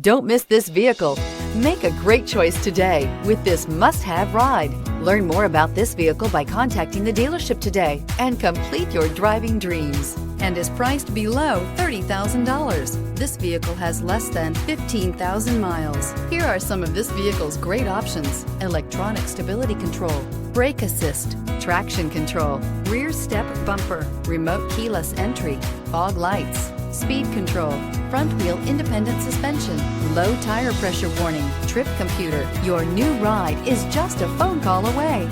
Don't miss this vehicle. Make a great choice today with this must-have ride. Learn more about this vehicle by contacting the dealership today and complete your driving dreams, and is priced below $30,000. This vehicle has less than 15,000 miles. Here are some of this vehicle's great options: electronic stability control, brake assist, traction control, rear step bumper, remote keyless entry, fog lights, speed control, front wheel independent suspension, low tire pressure warning, trip computer. Your new ride is just a phone call away.